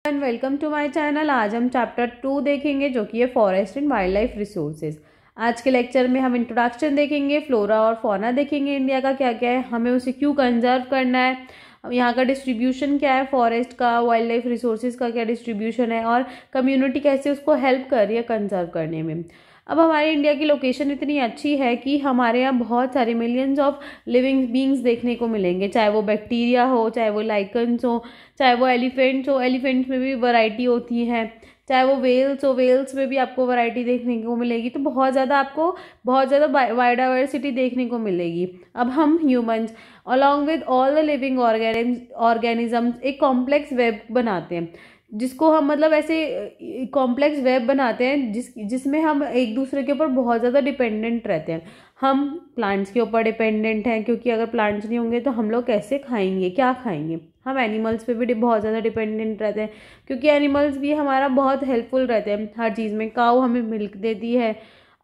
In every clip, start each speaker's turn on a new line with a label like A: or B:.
A: And welcome to my channel. आज हम chapter 2 देखेंगे जो कि है forest and wild life resources. आज के लेक्चर में हम इंट्रोडक्शन देखेंगे, फ्लोरा और फौना देखेंगे, इंडिया का क्या क्या है, हमें उसे क्यों कंजर्व करना है, यहाँ का डिस्ट्रीब्यूशन क्या है, फॉरेस्ट का, वाइल्ड लाइफ रिसोर्सेज का क्या डिस्ट्रीब्यूशन है और कम्युनिटी कैसे उसको हेल्प कर रही है कंजर्व करने में। अब हमारे इंडिया की लोकेशन इतनी अच्छी है कि हमारे यहाँ बहुत सारे मिलियंस ऑफ लिविंग बींग्स देखने को मिलेंगे, चाहे वो बैक्टीरिया हो, चाहे वो लाइकन्स हो, चाहे वो एलिफेंट्स हो, एलिफेंट्स में भी वैरायटी होती है, चाहे वो वेल्स हो, वेल्स में भी आपको वैरायटी देखने को मिलेगी। तो बहुत ज़्यादा बायोडाइवर्सिटी देखने को मिलेगी। अब हम humans along with all the living organisms एक कॉम्प्लेक्स वेब बनाते हैं, जिसको हम मतलब ऐसे कॉम्प्लेक्स वेब बनाते हैं जिसमें हम एक दूसरे के ऊपर बहुत ज़्यादा डिपेंडेंट रहते हैं। हम प्लांट्स के ऊपर डिपेंडेंट हैं, क्योंकि अगर प्लांट्स नहीं होंगे तो हम लोग कैसे खाएंगे, क्या खाएंगे। हम एनिमल्स पे भी बहुत ज़्यादा डिपेंडेंट रहते हैं, क्योंकि एनिमल्स भी हमारा बहुत हेल्पफुल रहते हैं हर चीज़ में। काऊ हमें मिल्क देती है।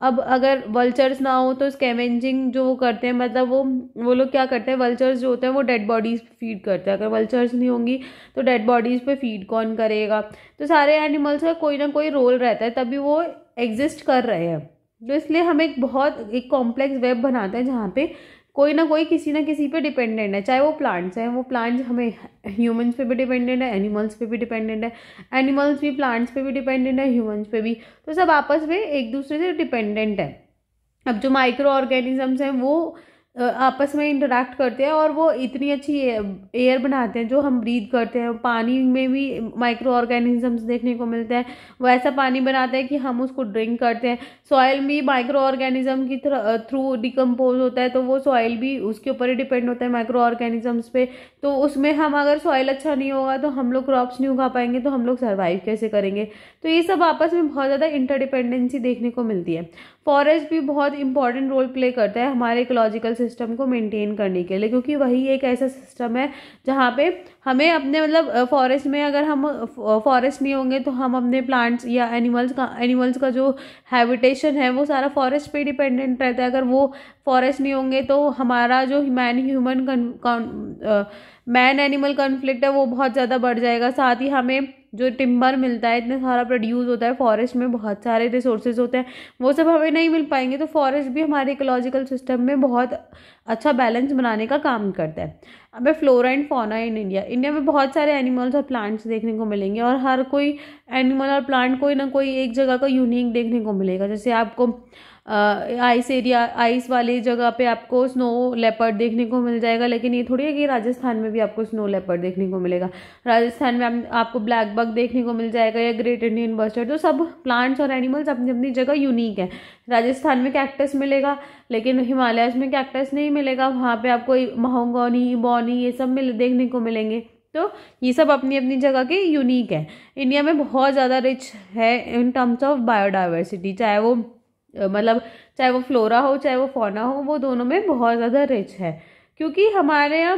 A: अब अगर वल्चर्स ना हो तो स्कैवेंजिंग जो वो करते हैं, मतलब वो लोग क्या करते हैं, वल्चर्स जो होते हैं वो डेड बॉडीज फीड करते हैं। अगर वल्चर्स नहीं होंगी तो डेड बॉडीज पे फीड कौन करेगा। तो सारे एनिमल्स का कोई ना कोई रोल रहता है, तभी वो एग्जिस्ट कर रहे हैं। तो इसलिए हम एक कॉम्प्लेक्स वेब बनाते हैं जहाँ पे कोई ना कोई किसी ना किसी पे डिपेंडेंट है। चाहे वो प्लांट्स हैं, वो प्लांट्स हमें ह्यूमंस पे भी डिपेंडेंट है, एनिमल्स पे भी डिपेंडेंट है, एनिमल्स भी प्लांट्स पे भी डिपेंडेंट है, ह्यूमंस पे भी। तो सब आपस में एक दूसरे से डिपेंडेंट है। अब जो माइक्रो ऑर्गेनिजम्स हैं वो आपस में इंटरेक्ट करते हैं और वो इतनी अच्छी एयर बनाते हैं जो हम ब्रीथ करते हैं। पानी में भी माइक्रो ऑर्गेनिजम्स देखने को मिलते हैं, वो ऐसा पानी बनाते हैं कि हम उसको ड्रिंक करते हैं। सॉइल भी माइक्रो ऑर्गेनिज्म की थ्रू डिकम्पोज होता है, तो वो सॉइल भी उसके ऊपर ही डिपेंड होता है माइक्रो ऑर्गेनिजम्स पे। तो उसमें हम अगर सॉइल अच्छा नहीं होगा तो हम लोग क्रॉप्स नहीं उगा पाएंगे, तो हम लोग सर्वाइव कैसे करेंगे। तो ये सब आपस में बहुत ज़्यादा इंटरडिपेंडेंसी देखने को मिलती है। फॉरेस्ट भी बहुत इंपॉर्टेंट रोल प्ले करता है हमारे इकोलॉजिकल सिस्टम को मेंटेन करने के लिए, क्योंकि वही एक ऐसा सिस्टम है जहाँ पे हमें अपने मतलब फॉरेस्ट में, अगर हम फॉरेस्ट नहीं होंगे तो हम अपने प्लांट्स या एनिमल्स का जो हैबिटेशन है वो सारा फॉरेस्ट पे डिपेंडेंट रहता है। अगर वो फॉरेस्ट नहीं होंगे तो हमारा जो मैन एनिमल कॉन्फ्लिक्ट है वो बहुत ज़्यादा बढ़ जाएगा। साथ ही हमें जो टिम्बर मिलता है, इतना सारा प्रोड्यूस होता है फॉरेस्ट में, बहुत सारे रिसोर्सेज होते हैं, वो सब हमें नहीं मिल पाएंगे। तो फॉरेस्ट भी हमारे इकोलॉजिकल सिस्टम में बहुत अच्छा बैलेंस बनाने का काम करता है। अब flora and fauna in India में बहुत सारे एनिमल्स और प्लांट्स देखने को मिलेंगे, और हर कोई एनिमल और प्लांट कोई ना कोई एक जगह का यूनिक देखने को मिलेगा। जैसे आपको आइस वाली जगह पे आपको स्नो लेपर्ड देखने को मिल जाएगा, लेकिन ये थोड़ी है कि राजस्थान में भी आपको स्नो लेपर्ड देखने को मिलेगा। राजस्थान में आपको ब्लैक बक देखने को मिल जाएगा या ग्रेट इंडियन बस्टर्ड। तो सब प्लांट्स और एनिमल्स अपनी अपनी जगह यूनिक है। राजस्थान में कैक्टस मिलेगा, लेकिन हिमालयस में कैक्टस नहीं मिलेगा। वहाँ पे आपको महोगनी, बॉनी ये सब देखने को मिलेंगे। तो ये सब अपनी अपनी जगह के यूनिक है। इंडिया में बहुत ज़्यादा रिच है इन टर्म्स ऑफ बायोडाइवर्सिटी, चाहे वो फ्लोरा हो चाहे वो फौना हो, वो दोनों में बहुत ज़्यादा रिच है। क्योंकि हमारे यहाँ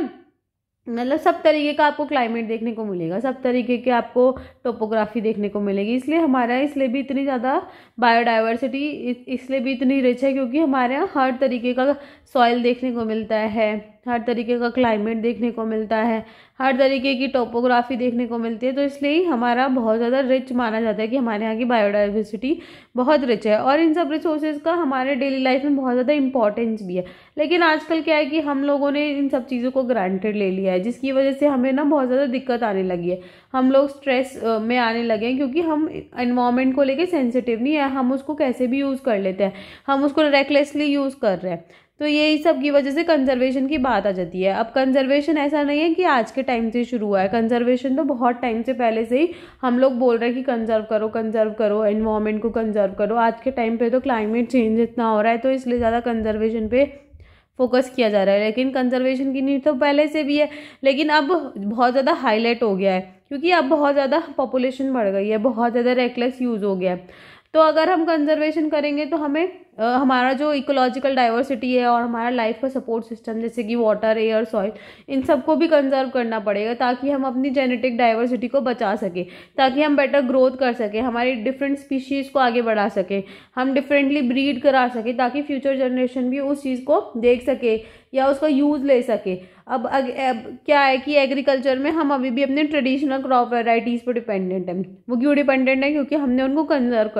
A: मतलब सब तरीके का आपको क्लाइमेट देखने को मिलेगा, सब तरीके के आपको टोपोग्राफी देखने को मिलेगी। इसलिए हमारे यहाँ इसलिए भी इतनी ज़्यादा बायोडाइवर्सिटी इसलिए भी इतनी रिच है, क्योंकि हमारे यहाँ हर तरीके का सॉइल देखने को मिलता है, हर तरीके का क्लाइमेट देखने को मिलता है, हर तरीके की टोपोग्राफी देखने को मिलती है। तो इसलिए ही हमारा बहुत ज़्यादा रिच माना जाता है कि हमारे यहाँ की बायोडाइवर्सिटी बहुत रिच है, और इन सब रिसोर्सेज का हमारे डेली लाइफ में बहुत ज़्यादा इंपॉर्टेंस भी है। लेकिन आजकल क्या है कि हम लोगों ने इन सब चीज़ों को ग्रांटेड ले लिया है, जिसकी वजह से हमें ना बहुत ज़्यादा दिक्कत आने लगी है। हम लोग स्ट्रेस में आने लगे हैं, क्योंकि हम एनवायरनमेंट को लेके सेंसिटिव नहीं है। हम उसको कैसे भी यूज़ कर लेते हैं, हम उसको रेकलेसली यूज़ कर रहे हैं। तो यही सब की वजह से कंजर्वेशन की बात आ जाती है। अब कंजर्वेशन ऐसा नहीं है कि आज के टाइम से शुरू हुआ है, कंजर्वेशन तो बहुत टाइम से पहले से ही हम लोग बोल रहे हैं कि कंजर्व करो एनवायरनमेंट को कंजर्व करो। आज के टाइम पे तो क्लाइमेट चेंज इतना हो रहा है, तो इसलिए ज़्यादा कंजर्वेशन पे फोकस किया जा रहा है। लेकिन कंजर्वेशन की नीड तो पहले से भी है, लेकिन अब बहुत ज़्यादा हाईलाइट हो गया है, क्योंकि अब बहुत ज़्यादा पॉपुलेशन बढ़ गई है, बहुत ज़्यादा रेकलेस यूज़ हो गया है। तो अगर हम कंजर्वेशन करेंगे तो हमें हमारा जो इकोलॉजिकल डाइवर्सिटी है और हमारा लाइफ का सपोर्ट सिस्टम जैसे कि वाटर, एयर, सॉइल, इन सबको भी कंजर्व करना पड़ेगा ताकि हम अपनी जेनेटिक डाइवर्सिटी को बचा सके, ताकि हम बेटर ग्रोथ कर सके, हमारी डिफरेंट स्पीशीज़ को आगे बढ़ा सके, हम डिफरेंटली ब्रीड करा सके ताकि फ्यूचर जनरेशन भी उस चीज़ को देख सके या उसका यूज़ ले सके। अब क्या है कि एग्रीकल्चर में हम अभी भी अपने ट्रेडिशनल क्रॉप वैरायटीज़ पर डिपेंडेंट हैं। वो क्यों डिपेंडेंट है? क्योंकि हमने उनको कंजर्व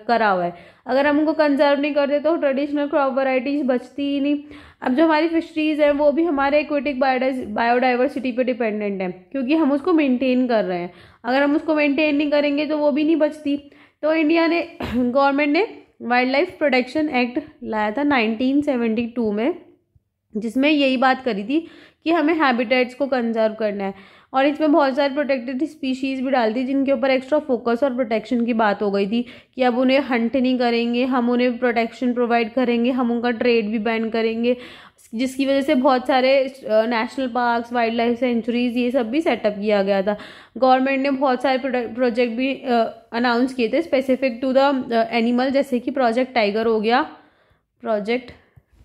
A: करा हुआ है। अगर हम उनको कंजर्व नहीं करते तो ट्रेडिशनल क्रॉप वैरायटीज़ बचती ही नहीं। अब जो हमारी फिशरीज़ हैं वो भी हमारे एक्वेटिक बायोडाइवर्सिटी पे डिपेंडेंट है, क्योंकि हम उसको मेंटेन कर रहे हैं। अगर हम उसको मेंटेन नहीं करेंगे तो वो भी नहीं बचती। तो इंडिया ने गवर्नमेंट ने वाइल्ड लाइफ प्रोटेक्शन एक्ट लाया था 1972 में, जिसमें यही बात करी थी कि हमें हैबिटेट्स को कंजर्व करना है, और इसमें बहुत सारे प्रोटेक्टेड स्पीशीज़ भी डाल दी जिनके ऊपर एक्स्ट्रा फोकस और प्रोटेक्शन की बात हो गई थी कि अब उन्हें हंट नहीं करेंगे, हम उन्हें प्रोटेक्शन प्रोवाइड करेंगे, हम उनका ट्रेड भी बैन करेंगे, जिसकी वजह से बहुत सारे national parks, wild life sanctuaries ये सब भी सेटअप किया गया था। गवर्नमेंट ने बहुत सारे प्रोजेक्ट भी अनाउंस किए थे स्पेसिफिक टू द एनिमल, जैसे कि प्रोजेक्ट टाइगर हो गया। प्रोजेक्ट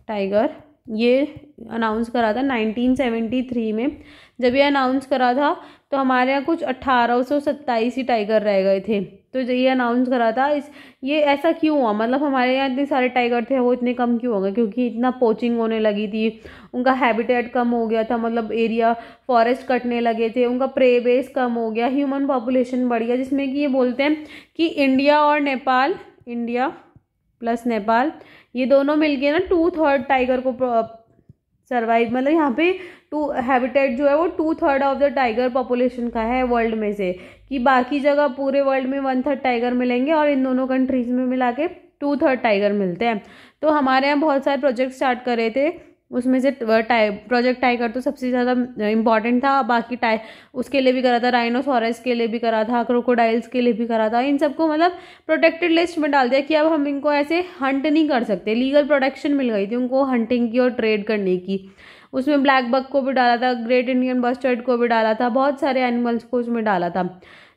A: टाइगर ये अनाउंस करा था 1973 में। जब ये अनाउंस करा था तो हमारे यहाँ कुछ 1827 ही टाइगर रह गए थे। तो ये अनाउंस करा था ये ऐसा क्यों हुआ, मतलब हमारे यहाँ इतने सारे टाइगर थे वो इतने कम क्यों हो गए? क्योंकि इतना पोचिंग होने लगी थी, उनका हैबिटेट कम हो गया था, मतलब एरिया फॉरेस्ट कटने लगे थे, उनका प्रे बेस कम हो गया, ह्यूमन पॉपुलेशन बढ़ गया, जिसमें कि ये बोलते हैं कि इंडिया और नेपाल, इंडिया प्लस नेपाल, ये दोनों मिलके ना 2/3 टाइगर को सर्वाइव, मतलब यहाँ पे हैबिटेट जो है वो 2/3 ऑफ द टाइगर पॉपुलेशन का है वर्ल्ड में से, कि बाकी जगह पूरे वर्ल्ड में 1/3 टाइगर मिलेंगे और इन दोनों कंट्रीज में मिला के 2/3 टाइगर मिलते हैं। तो हमारे यहाँ बहुत सारे प्रोजेक्ट स्टार्ट करे थे, उसमें से प्रोजेक्ट टाइगर तो सबसे ज़्यादा इम्पॉर्टेंट था। बाकी उसके लिए भी करा था, राइनोसॉरस के लिए भी करा था, क्रोकोडाइल्स के लिए भी करा था। इन सबको मतलब प्रोटेक्टेड लिस्ट में डाल दिया कि अब हम इनको ऐसे हंट नहीं कर सकते। लीगल प्रोटेक्शन मिल गई थी उनको हंटिंग की और ट्रेड करने की। उसमें ब्लैक बक को भी डाला था, ग्रेट इंडियन बस्टर्ड को भी डाला था, बहुत सारे एनिमल्स को उसमें डाला था।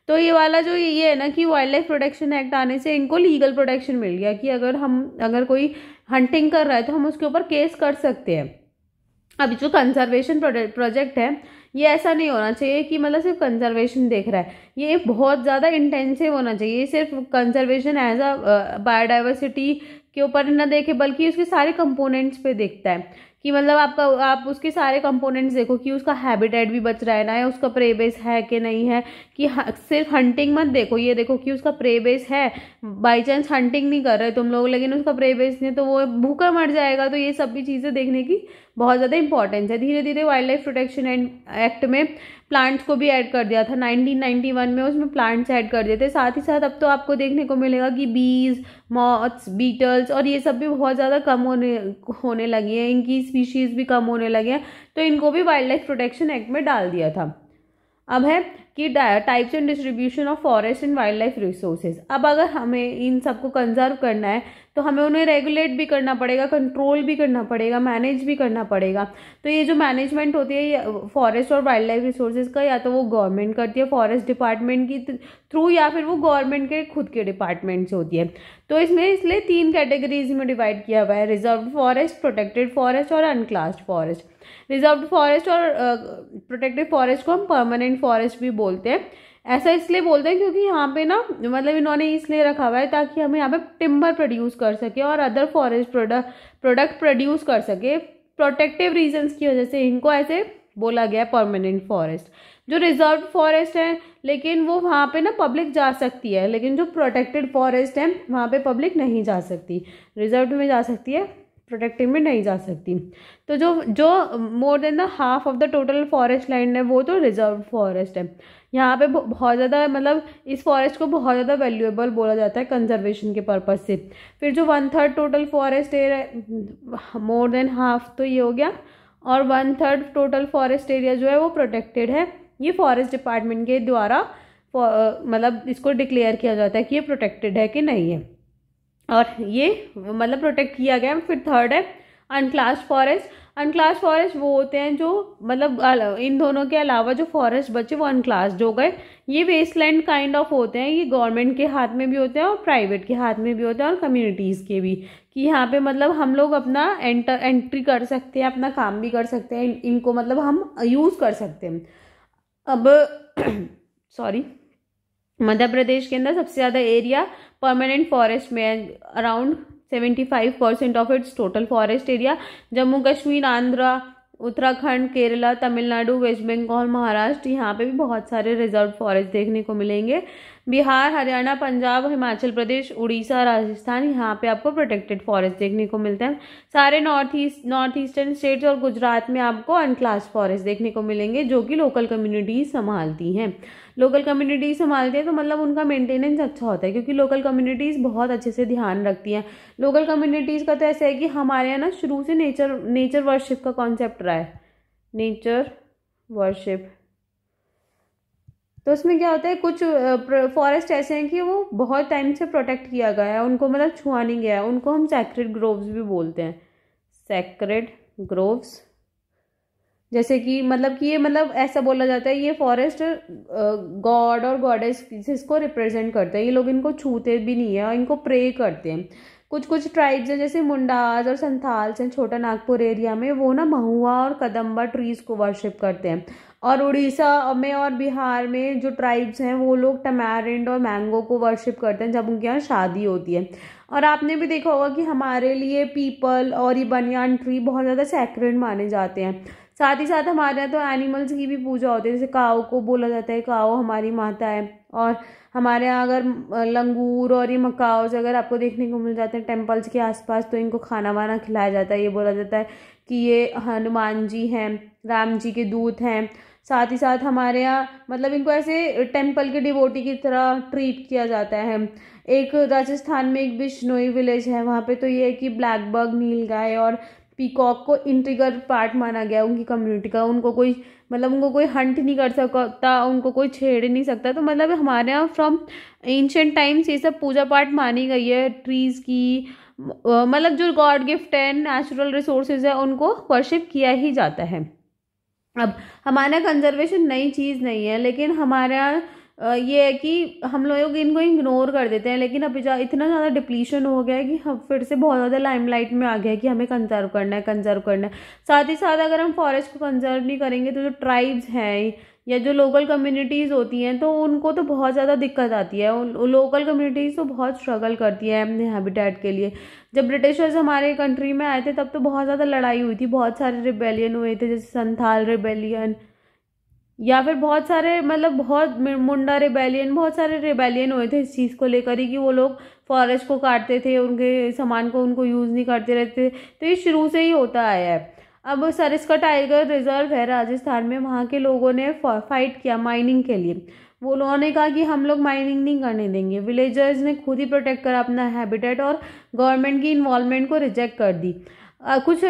A: तो ये वाला जो ये है ना कि वाइल्ड लाइफ प्रोटेक्शन एक्ट आने से इनको लीगल प्रोटेक्शन मिल गया कि अगर कोई हंटिंग कर रहा है तो हम उसके ऊपर केस कर सकते हैं। अभी जो कंजर्वेशन प्रोजेक्ट है ये ऐसा नहीं होना चाहिए कि मतलब सिर्फ कंजर्वेशन देख रहा है, ये बहुत ज़्यादा इंटेंसिव होना चाहिए। सिर्फ कंजर्वेशन एज अ बायोडाइवर्सिटी के ऊपर न देखे बल्कि उसके सारे कंपोनेंट्स पे देखता है कि मतलब आप उसके सारे कंपोनेंट्स देखो कि उसका हैबिटेट भी बच रहा है ना, या उसका प्रे बेस है कि नहीं है, कि सिर्फ हंटिंग मत देखो, ये देखो कि उसका प्रे बेस है। बाई चांस हंटिंग नहीं कर रहे तुम लोग लेकिन उसका प्रे बेस नहीं तो वो भूखा मर जाएगा। तो ये सब भी चीज़ें देखने की बहुत ज़्यादा इंपॉर्टेंस है। धीरे धीरे वाइल्ड लाइफ प्रोटेक्शन एक्ट में प्लांट्स को भी ऐड कर दिया था 1991 में, उसमें प्लांट्स ऐड कर दिए थे। साथ ही साथ अब तो आपको देखने को मिलेगा कि बीज, मॉथ्स, बीटल्स और ये सब भी बहुत ज़्यादा कम होने लगी हैं, इनकी स्पीशीज़ भी कम होने लगे हैं। तो इनको भी वाइल्ड लाइफ प्रोटेक्शन एक्ट में डाल दिया था। अब है कि types and distribution of forest and wild life resources. अब अगर हमें इन सबको कंजर्व करना है तो हमें उन्हें रेगुलेट भी करना पड़ेगा, कंट्रोल भी करना पड़ेगा, मैनेज भी करना पड़ेगा। तो ये जो मैनेजमेंट होती है फॉरेस्ट और वाइल्ड लाइफ रिसोर्सेज का, या तो वो गवर्नमेंट करती है फॉरेस्ट डिपार्टमेंट की थ्रू, या फिर वो गवर्नमेंट के खुद के डिपार्टमेंट से होती है। तो इसलिए 3 कैटेगरीज में डिवाइड किया हुआ है, रिजर्व्ड फॉरेस्ट, प्रोटेक्टेड फॉरेस्ट और अनक्लास्ड फॉरेस्ट। रिजर्व्ड फॉरेस्ट और प्रोटेक्टेड फॉरेस्ट को हम परमानेंट फॉरेस्ट भी बोलते हैं। ऐसा इसलिए बोलते हैं क्योंकि यहाँ पे ना मतलब इन्होंने इसलिए रखा हुआ है ताकि हम यहाँ पे टिम्बर प्रोड्यूस कर सके और अदर फॉरेस्ट प्रोडक्ट प्रोड्यूस कर सके। प्रोटेक्टिव रीजंस की वजह से इनको ऐसे बोला गया है परमानेंट फॉरेस्ट। जो रिजर्व्ड फॉरेस्ट है लेकिन वो वहाँ पे ना पब्लिक जा सकती है, लेकिन जो प्रोटेक्टेड फॉरेस्ट है वहाँ पे पब्लिक नहीं जा सकती। रिजर्व्ड में जा सकती है, प्रोटेक्टिव में नहीं जा सकती। तो जो more than the half of the total forest land है वो तो रिजर्व फॉरेस्ट है। यहाँ पे बहुत ज़्यादा मतलब इस फॉरेस्ट को बहुत ज़्यादा वैल्यूएबल बोला जाता है कंजर्वेशन के पर्पज़ से। फिर जो 1/3 total forest area, more than half तो ये हो गया, और 1/3 टोटल फॉरेस्ट एरिया जो है वो प्रोटेक्टेड है। ये फॉरेस्ट डिपार्टमेंट के द्वारा मतलब इसको डिक्लेयर किया जाता है कि ये प्रोटेक्टेड है कि नहीं है, और ये मतलब प्रोटेक्ट किया गया। फिर 3rd है अनक्लास्ड फॉरेस्ट। अनक्लास फॉरेस्ट वो होते हैं जो मतलब इन दोनों के अलावा जो फॉरेस्ट बचे वो अनक्लास्ड हो गए। ये वेस्टलैंड काइंड ऑफ होते हैं, ये गवर्नमेंट के हाथ में भी होते हैं और प्राइवेट के हाथ में भी होते हैं और कम्युनिटीज़ के भी, कि यहाँ पे मतलब हम लोग अपना एंट्री कर सकते हैं, अपना काम भी कर सकते हैं, इनको मतलब हम यूज़ कर सकते हैं। अब सॉरी, मध्य प्रदेश के अंदर सबसे ज़्यादा एरिया परमानेंट फॉरेस्ट में है, around 75% of its total forest area. Jammu Kashmir, Andhra, Uttarakhand, Kerala, Tamil Nadu, West Bengal, Maharashtra, यहाँ पे भी बहुत सारे रिजर्व फॉरेस्ट देखने को मिलेंगे। बिहार, हरियाणा, पंजाब, हिमाचल प्रदेश, उड़ीसा, राजस्थान, यहाँ पे आपको प्रोटेक्टेड फॉरेस्ट देखने को मिलते हैं। सारे नॉर्थ ईस्टर्न स्टेट्स और गुजरात में आपको अनक्लास फॉरेस्ट देखने को मिलेंगे, जो कि लोकल कम्युनिटीज संभालती हैं। लोकल कम्युनिटीज संभालती है तो मतलब उनका मेंटेनेंस अच्छा होता है, क्योंकि लोकल कम्युनिटीज़ बहुत अच्छे से ध्यान रखती हैं। लोकल कम्युनिटीज़ का तो ऐसा है कि हमारे यहाँ ना शुरू से नेचर वर्शिप का कॉन्सेप्ट रहा है, नेचर वर्शिप। तो उसमें क्या होता है, कुछ फॉरेस्ट ऐसे हैं कि वो बहुत टाइम से प्रोटेक्ट किया गया है, उनको मतलब छुआ नहीं गया है, उनको हम सैक्रेड ग्रोव्स भी बोलते हैं, सैक्रेड ग्रोव्स। जैसे कि मतलब कि ये मतलब ऐसा बोला जाता है ये फॉरेस्ट गॉड और गॉडेस स्पीसीज को रिप्रेजेंट करता है, ये लोग इनको छूते भी नहीं है और इनको प्रे करते हैं। कुछ ट्राइब्स हैं जैसे मुंडाज और संथाल्स हैं छोटा नागपुर एरिया में, वो ना महुआ और कदम्बा ट्रीज को वर्शिप करते हैं। और उड़ीसा में और बिहार में जो ट्राइब्स हैं वो लोग टमारिंड और मैंगो को वर्शिप करते हैं जब उनके यहाँ शादी होती है। और आपने भी देखा होगा कि हमारे लिए पीपल और ये बनियान ट्री बहुत ज़्यादा सैक्रेड माने जाते हैं। साथ ही साथ हमारे यहाँ तो एनिमल्स की भी पूजा होती है, जैसे काऊ को बोला जाता है काऊ हमारी माता है। और हमारे यहाँ अगर लंगूर और ये मकाओज अगर आपको देखने को मिल जाते हैं टेम्पल्स के आसपास, तो इनको खाना वाना खिलाया जाता है। ये बोला जाता है कि ये हनुमान जी हैं, राम जी के दूत हैं। साथ ही साथ हमारे यहाँ मतलब इनको ऐसे टेम्पल के डिवोटी की तरह ट्रीट किया जाता है। एक राजस्थान में एक बिश्नोई विलेज है, वहाँ पे तो ये है कि ब्लैक बग, नीलगाय और पीकॉक को इंटीग्रल पार्ट माना गया उनकी कम्युनिटी का। उनको कोई हंट नहीं कर सकता, उनको कोई छेड़ नहीं सकता। तो मतलब हमारे यहाँ फ्रॉम एंशिएंट टाइम्स ये सब पूजा पाठ मानी गई है ट्रीज की। मतलब जो गॉड गिफ्ट है, नेचुरल रिसोर्सेज है, उनको वर्शिप किया ही जाता है। अब हमारे कंजर्वेशन नई चीज़ नहीं है, लेकिन हमारे यहाँ ये है कि हम लोग इनको इग्नोर कर देते हैं। लेकिन अभी इतना ज़्यादा डिप्लीशन हो गया है कि हम फिर से बहुत ज़्यादा लाइमलाइट में आ गया है कि हमें कंजर्व करना है। साथ ही साथ अगर हम फॉरेस्ट को कंजर्व नहीं करेंगे तो जो ट्राइब्स हैं या जो लोकल कम्युनिटीज़ होती हैं तो उनको तो बहुत ज़्यादा दिक्कत आती है। लोकल कम्युनिटीज़ तो बहुत स्ट्रगल करती है अपने हैबिटेट के लिए। जब ब्रिटिशर्स हमारे कंट्री में आए थे तब तो बहुत ज़्यादा लड़ाई हुई थी, बहुत सारे रिबेलियन हुए थे, जैसे संथाल रिबेलियन या फिर बहुत सारे मतलब बहुत मुंडा रिबेलियन, बहुत सारे रिबेलियन हुए थे इस चीज़ को लेकर ही कि वो लोग फॉरेस्ट को काटते थे, उनके सामान को उनको यूज़ नहीं करते रहते। तो ये शुरू से ही होता आया है। अब सरिस्का टाइगर रिजर्व है राजस्थान में, वहाँ के लोगों ने फाइट किया माइनिंग के लिए। वो लोगों ने कहा कि हम लोग माइनिंग नहीं करने देंगे। विलेजर्स ने खुद ही प्रोटेक्ट करा अपना हैबिटेट और गवर्नमेंट की इन्वॉल्वमेंट को रिजेक्ट कर दी। कुछ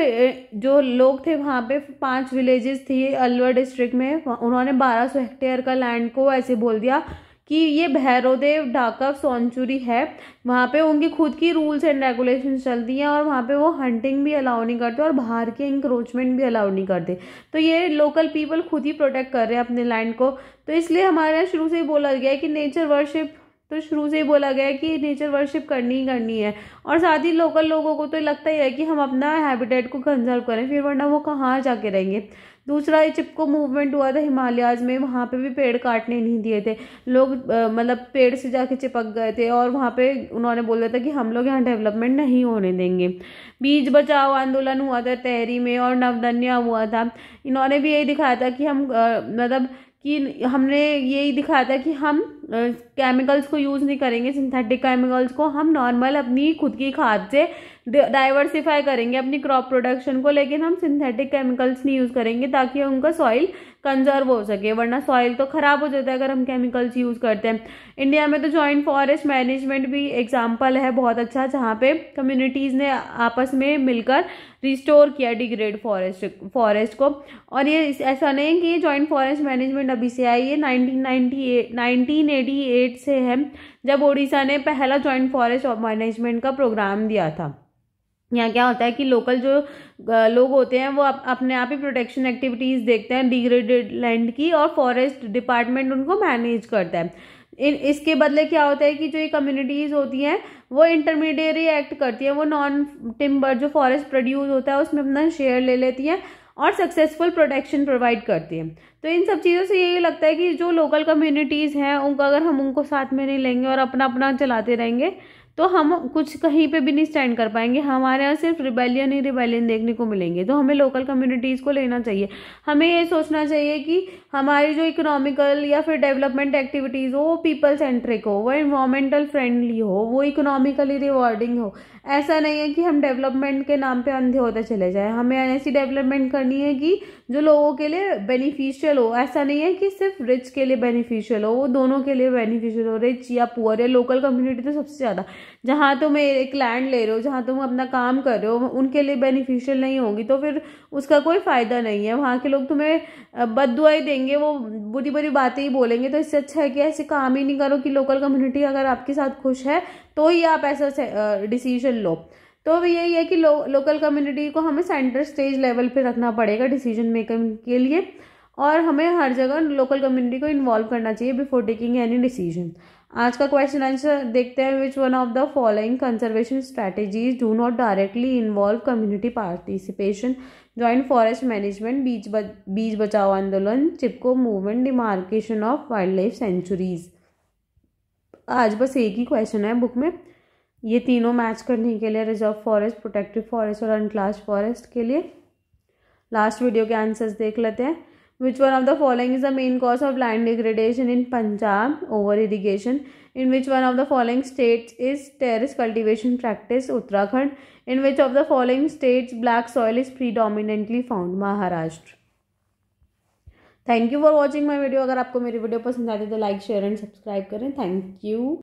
A: जो लोग थे वहाँ पे 5 विलेजेस थी अलवर डिस्ट्रिक्ट में, उन्होंने 1200 हेक्टेयर का लैंड को ऐसे बोल दिया कि ये भैरवदेव ढाका सेंचुरी है। वहाँ पे उनकी खुद की रूल्स एंड रेगुलेशंस चलती हैं और वहाँ पे वो हंटिंग भी अलाउ नहीं करते और बाहर के इंक्रोचमेंट भी अलाउ नहीं करते। तो ये लोकल पीपल खुद ही प्रोटेक्ट कर रहे हैं अपने लैंड को। तो इसलिए हमारे यहाँ शुरू से ही बोला गया है कि नेचर वर्शिप करनी ही करनी है। और साथ ही लोकल लोगों को तो लगता ही है कि हम अपना हैबिटेट को कंजर्व करें, फिर वरना वो कहाँ जाके रहेंगे। दूसरा ये चिपको मूवमेंट हुआ था हिमालयाज में, वहाँ पे भी पेड़ काटने नहीं दिए थे लोग, मतलब पेड़ से जाके चिपक गए थे और वहाँ पे उन्होंने बोला था कि हम लोग यहाँ डेवलपमेंट नहीं होने देंगे। बीज बचाओ आंदोलन हुआ था टेहरी में और नवदन्या हुआ था। इन्होंने भी यही दिखाया था कि हमने यही दिखाया था कि हम केमिकल्स को यूज़ नहीं करेंगे, सिंथेटिक केमिकल्स को, हम नॉर्मल अपनी खुद की खाद से डाइवर्सिफाई करेंगे अपनी क्रॉप प्रोडक्शन को, लेकिन हम सिंथेटिक केमिकल्स नहीं यूज़ करेंगे ताकि उनका सॉइल कंजर्व हो सके, वरना सॉइल तो ख़राब हो जाता है अगर हम केमिकल्स यूज़ करते हैं। इंडिया में तो जॉइंट फॉरेस्ट मैनेजमेंट भी एग्जाम्पल है बहुत अच्छा, जहाँ पे कम्युनिटीज़ ने आपस में मिलकर रिस्टोर किया डिग्रेड फॉरेस्ट को। और ये ऐसा नहीं कि ये जॉइंट फॉरेस्ट मैनेजमेंट अभी से आई है, 1988 से है, जब ओडिशा ने पहला जॉइंट फॉरेस्ट मैनेजमेंट का प्रोग्राम दिया था। यहाँ क्या होता है कि लोकल जो लोग होते हैं वो अपने आप ही प्रोटेक्शन एक्टिविटीज़ देखते हैं डिग्रेडेड लैंड की, और फॉरेस्ट डिपार्टमेंट उनको मैनेज करता है। इसके बदले क्या होता है कि जो ये कम्युनिटीज़ होती हैं वो इंटरमीडिएरी एक्ट करती हैं, वो नॉन टिम्बर जो फॉरेस्ट प्रोड्यूस होता है उसमें अपना शेयर ले लेती हैं और सक्सेसफुल प्रोटेक्शन प्रोवाइड करती हैं। तो इन सब चीज़ों से यही लगता है कि जो लोकल कम्युनिटीज़ हैं उनको अगर हम उनको साथ में नहीं लेंगे और अपना अपना चलाते रहेंगे तो हम कुछ कहीं पे भी नहीं स्टैंड कर पाएंगे। हमारे यहाँ सिर्फ रिबेलियन ही रिबेलियन देखने को मिलेंगे। तो हमें लोकल कम्युनिटीज़ को लेना चाहिए। हमें ये सोचना चाहिए कि हमारी जो इकोनॉमिकल या फिर डेवलपमेंट एक्टिविटीज़ हो वो पीपल सेंट्रिक हो, वो इन्वायरमेंटल फ्रेंडली हो, वो इकोनॉमिकली रिवॉर्डिंग हो। ऐसा नहीं है कि हम डेवलपमेंट के नाम पे अंधे होते चले जाएं। हमें ऐसी डेवलपमेंट करनी है कि जो लोगों के लिए बेनिफिशियल हो। ऐसा नहीं है कि सिर्फ रिच के लिए बेनिफिशियल हो, वो दोनों के लिए बेनिफिशियल हो, रिच या पुअर या लोकल कम्युनिटी तो सबसे ज़्यादा। जहाँ तुम एक लैंड ले रहे हो, जहाँ तुम अपना काम कर रहे हो, उनके लिए बेनिफिशियल नहीं होगी तो फिर उसका कोई फ़ायदा नहीं है। वहाँ के लोग तुम्हें बद्दुआई देंगे, वो बुरी बुरी बातें ही बोलेंगे। तो इससे अच्छा है कि ऐसे काम ही नहीं करो कि लोकल कम्युनिटी अगर आपके साथ खुश है तो ही आप ऐसा डिसीजन लो। तो यही है कि लोकल कम्युनिटी को हमें सेंटर स्टेज लेवल पे रखना पड़ेगा डिसीजन मेकिंग के लिए, और हमें हर जगह लोकल कम्युनिटी को इन्वॉल्व करना चाहिए बिफोर टेकिंग एनी डिसीजन। आज का क्वेश्चन आंसर देखते हैं। Which one of the following conservation strategies do not directly involve community participation? Joint forest management, Beej Bachao Andolan, Chipko movement, demarcation of wildlife sanctuaries. आज बस एक ही क्वेश्चन है बुक में, ये तीनों मैच करने के लिए रिजर्व फॉरेस्ट, प्रोटेक्टिव फॉरेस्ट और अनक्लास्ड फॉरेस्ट के लिए। लास्ट वीडियो के आंसर्स देख लेते हैं। Which one of the following is the main cause of land degradation in Punjab? Over irrigation. In which one of the following states is terrace cultivation practice? Uttarakhand. In which of the following states black soil is predominantly found? Maharashtra. Thank you for watching my video. अगर आपको मेरी video पसंद आती है तो like share and subscribe करें। Thank you.